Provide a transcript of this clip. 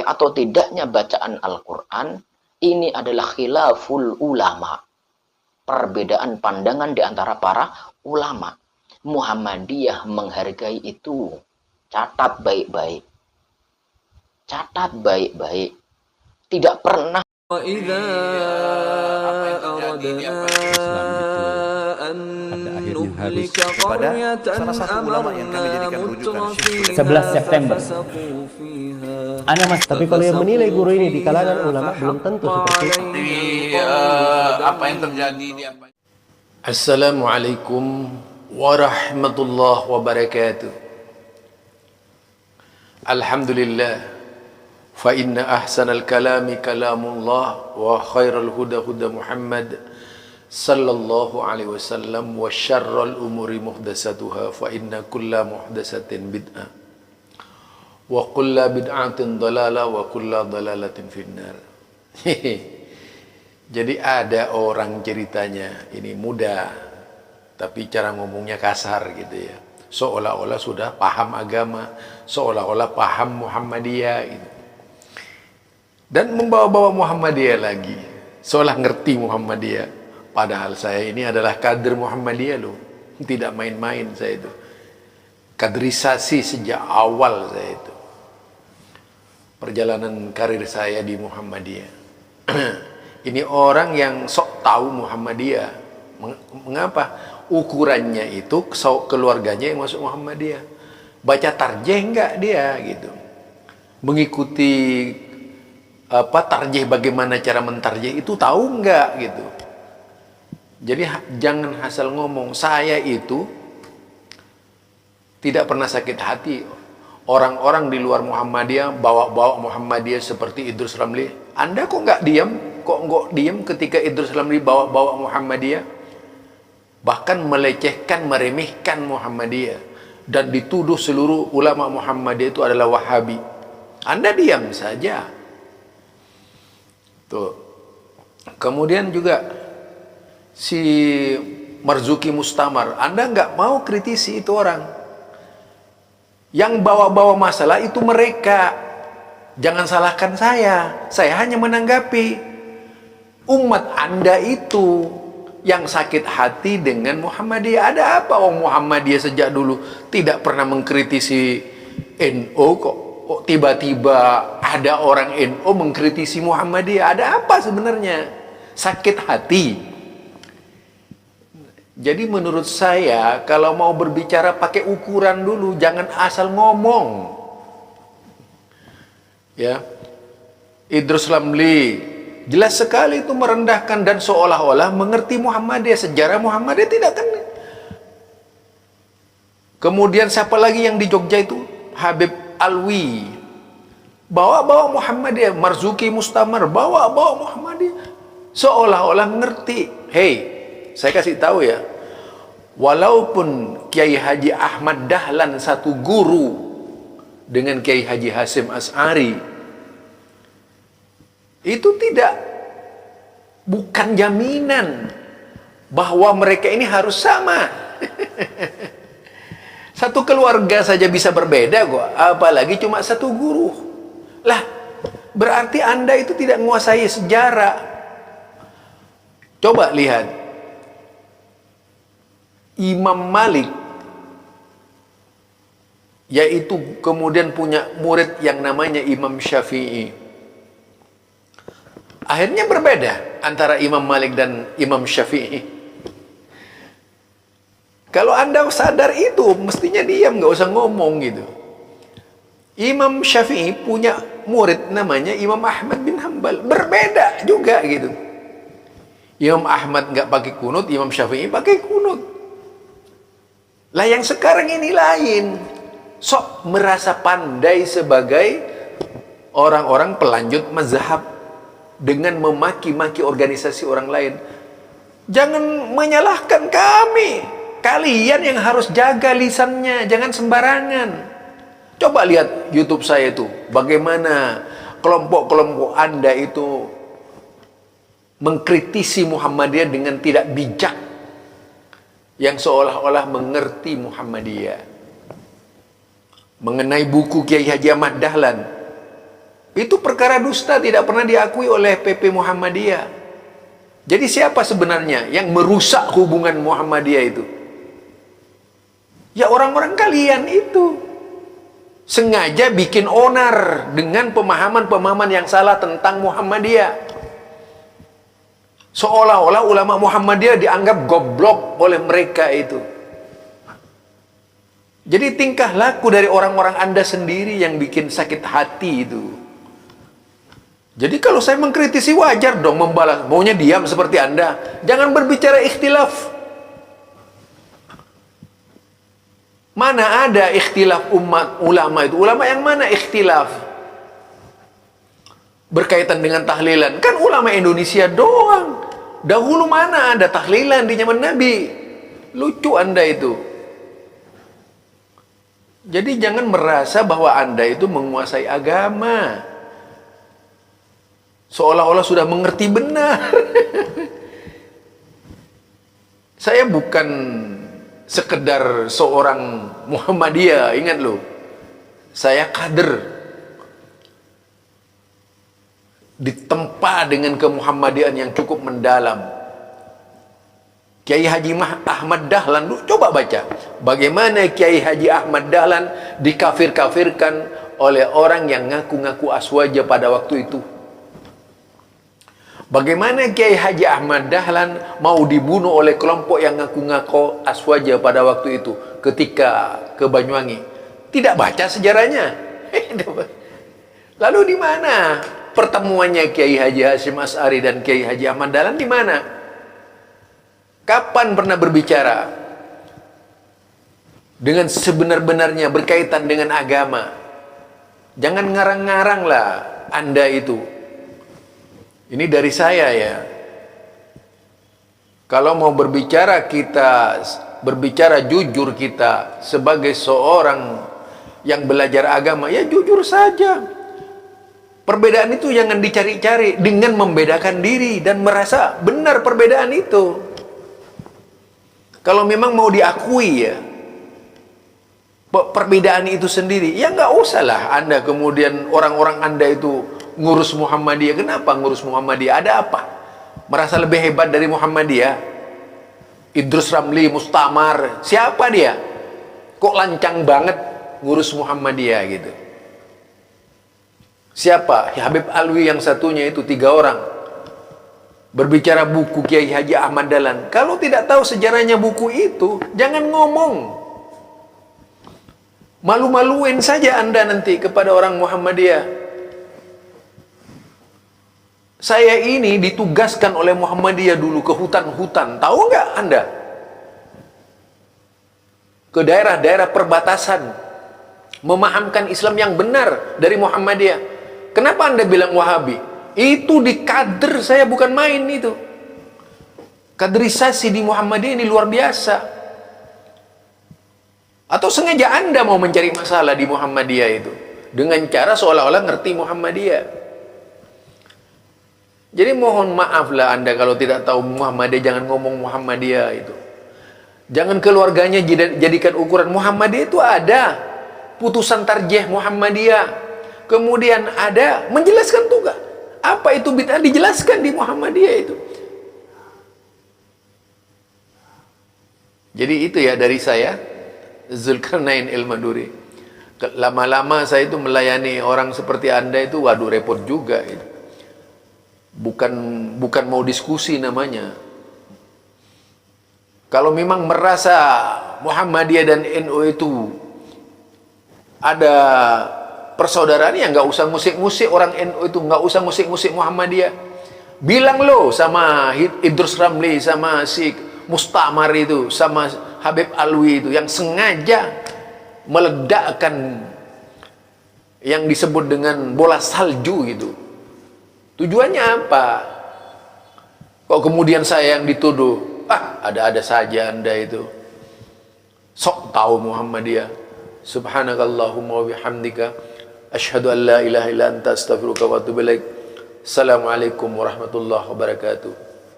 atau tidaknya bacaan Al-Quran, ini adalah khilaful ulama. Perbedaan pandangan di antara para ulama. Muhammadiyah menghargai itu. Catat baik-baik. Catat baik-baik. Tidak pernah. وَإِذَا أَرَدْنَا أَن نُهْلِكَ قَرْيَةً أَمَرْنَا مُتْرَفِيهَا 11 September. Tapi kalau yang menilai guru ini di kalangan ulama belum tentu seperti itu. Apa yang terjadi di apa? Assalamualaikum warahmatullahi wabarakatuh. Alhamdulillah. Fa inna ahsanal kalami kalamullah wa khairal huda huda Muhammad sallallahu alaihi wasallam wa syarral umuri muhdatsatuha fa inna kulla muhdatsatin bid'ah wa kulla bid'atin dalalah wa kulla dalalatin finnar. Jadi ada orang ceritanya ini muda tapi cara ngomongnya kasar gitu ya. Seolah-olah sudah paham agama, seolah-olah paham Muhammadiyah gitu. Dan membawa-bawa Muhammadiyah lagi, seolah ngerti Muhammadiyah. Padahal saya ini adalah kader Muhammadiyah loh, tidak main-main saya itu. Kaderisasi sejak awal saya itu. Perjalanan karir saya di Muhammadiyah. Ini orang yang sok tahu Muhammadiyah. Mengapa? Ukurannya itu keluarganya yang masuk Muhammadiyah. Baca tarjih enggak dia gitu. Mengikuti tarjih, bagaimana cara mentarjih itu tahu enggak gitu. Jadi jangan asal ngomong. Saya itu tidak pernah sakit hati orang-orang di luar Muhammadiyah bawa-bawa Muhammadiyah seperti Idrus Ramli. Anda kok nggak diam? Kok nggak diam ketika Idrus Ramli bawa-bawa Muhammadiyah? Bahkan melecehkan, meremehkan Muhammadiyah dan dituduh seluruh ulama Muhammadiyah itu adalah Wahabi. Anda diam saja. Tuh. Kemudian juga si Marzuki Mustamar, Anda nggak mau kritisi itu orang. Yang bawa-bawa masalah itu mereka. Jangan salahkan saya hanya menanggapi. Umat Anda itu yang sakit hati dengan Muhammadiyah. Ada apa Muhammadiyah sejak dulu tidak pernah mengkritisi NU kok? Kok tiba-tiba ada orang NU mengkritisi Muhammadiyah? Ada apa sebenarnya? Sakit hati. Jadi menurut saya kalau mau berbicara pakai ukuran dulu, jangan asal ngomong. Ya. Idrus Ramli jelas sekali itu merendahkan dan seolah-olah mengerti Muhammadiyah, sejarah Muhammadiyah tidak kan. Kemudian siapa lagi yang di Jogja itu? Habib Alwi. Bawa-bawa Muhammadiyah, Marzuki Mustamar, bawa-bawa Muhammadiyah. Seolah-olah mengerti. Hei, saya kasih tahu ya. Walaupun Kiai Haji Ahmad Dahlan satu guru dengan Kiai Haji Hasyim Asy'ari, itu bukan jaminan bahwa mereka ini harus sama. Satu keluarga saja bisa berbeda kok, apalagi cuma satu guru. Lah, berarti Anda itu tidak menguasai sejarah. Coba lihat. Imam Malik yaitu kemudian punya murid yang namanya Imam Syafi'i. Akhirnya berbeda antara Imam Malik dan Imam Syafi'i. Kalau Anda sadar itu, mestinya diam, nggak usah ngomong gitu. Imam Syafi'i punya murid namanya Imam Ahmad bin Hanbal. Berbeda juga gitu. Imam Ahmad nggak pakai kunut, Imam Syafi'i pakai kunut. Lah yang sekarang ini lain. Sok merasa pandai sebagai orang-orang pelanjut mazhab dengan memaki-maki organisasi orang lain. Jangan menyalahkan kami. Kalian yang harus jaga lisannya, jangan sembarangan. Coba lihat YouTube saya itu, bagaimana kelompok-kelompok Anda itu mengkritisi Muhammadiyah dengan tidak bijak, yang seolah-olah mengerti Muhammadiyah. Mengenai buku Kiai Haji Ahmad Dahlan, Itu perkara dusta, tidak pernah diakui oleh PP Muhammadiyah. Jadi siapa sebenarnya yang merusak hubungan Muhammadiyah itu? Ya orang-orang kalian itu. Sengaja bikin onar dengan pemahaman-pemahaman yang salah tentang Muhammadiyah. Seolah-olah ulama Muhammadiyah dianggap goblok oleh mereka itu. Jadi tingkah laku dari orang-orang Anda sendiri yang bikin sakit hati itu. Jadi kalau saya mengkritisi wajar dong membalas. Maunya diam seperti Anda. Jangan berbicara ikhtilaf. Mana ada ikhtilaf umat ulama itu? Ulama yang mana ikhtilaf? Berkaitan dengan tahlilan. Kan ulama Indonesia doang. Dahulu mana ada tahlilan di zaman Nabi? Lucu Anda itu. Jadi jangan merasa bahwa Anda itu menguasai agama. Seolah-olah sudah mengerti benar. Saya bukan sekedar seorang Muhammadiyah, ingat loh. Saya kader. Ditempa dengan kemuhammadian yang cukup mendalam. Kiai Haji Ahmad Dahlan, coba baca. Bagaimana Kiai Haji Ahmad Dahlan dikafir-kafirkan oleh orang yang ngaku-ngaku aswaja pada waktu itu. Bagaimana Kiai Haji Ahmad Dahlan mau dibunuh oleh kelompok yang ngaku-ngaku aswaja pada waktu itu ketika ke Banyuwangi. Tidak baca sejarahnya. Lalu di mana pertemuannya Kiai Haji Hasyim Asy'ari dan Kiai Haji Ahmad Dahlan di mana? Kapan pernah berbicara dengan sebenar-benarnya berkaitan dengan agama? Jangan ngarang-ngarang lah Anda itu. Ini dari saya ya. Kalau mau berbicara kita, berbicara jujur kita sebagai seorang yang belajar agama, ya jujur saja. Perbedaan itu jangan dicari-cari dengan membedakan diri dan merasa benar perbedaan itu. Kalau memang mau diakui ya, perbedaan itu sendiri, ya nggak usah lah Anda kemudian orang-orang Anda itu ngurus Muhammadiyah. Kenapa ngurus Muhammadiyah? Ada apa? Merasa lebih hebat dari Muhammadiyah? Idrus Ramli, Mustamar, siapa dia? Kok lancang banget ngurus Muhammadiyah gitu? Siapa? Habib Alwi yang satunya itu 3 orang. Berbicara buku Kiai Haji Ahmad Dahlan. Kalau tidak tahu sejarahnya buku itu, jangan ngomong. Malu-maluin saja Anda nanti kepada orang Muhammadiyah. Saya ini ditugaskan oleh Muhammadiyah dulu ke hutan-hutan. Tahu nggak Anda? Ke daerah-daerah perbatasan. Memahamkan Islam yang benar dari Muhammadiyah. Kenapa Anda bilang Wahabi? Itu di kader saya, bukan main itu. Kaderisasi di Muhammadiyah ini luar biasa. Atau sengaja Anda mau mencari masalah di Muhammadiyah itu dengan cara seolah-olah ngerti Muhammadiyah. Jadi mohon maaf lah Anda kalau tidak tahu Muhammadiyah, jangan ngomong Muhammadiyah itu. Jangan keluarganya jadikan ukuran. Muhammadiyah itu ada putusan tarjih Muhammadiyah. Kemudian ada menjelaskan tugas. Apa itu bid'ah dijelaskan di Muhammadiyah itu. Jadi itu ya dari saya, Zulkarnain Ilmaduri. Lama-lama saya itu melayani orang seperti Anda itu, waduh repot juga itu. Bukan mau diskusi namanya. Kalau memang merasa Muhammadiyah dan NU itu ada persaudaraan, ya nggak usah musik-musik orang NU itu, nggak usah musik-musik Muhammadiyah. Bilang lo sama Idrus Ramli, sama si Mustamar itu, sama Habib Alwi itu yang sengaja meledakkan yang disebut dengan bola salju gitu. Tujuannya apa? Kok kemudian saya yang dituduh, ada-ada saja Anda itu. Sok tahu Muhammadiyah. Subhanakallahumma wa bihamdika asyhadu an la ilaha illa anta astaghfiruka wa atubu ilaik. Assalamualaikum warahmatullahi wabarakatuh.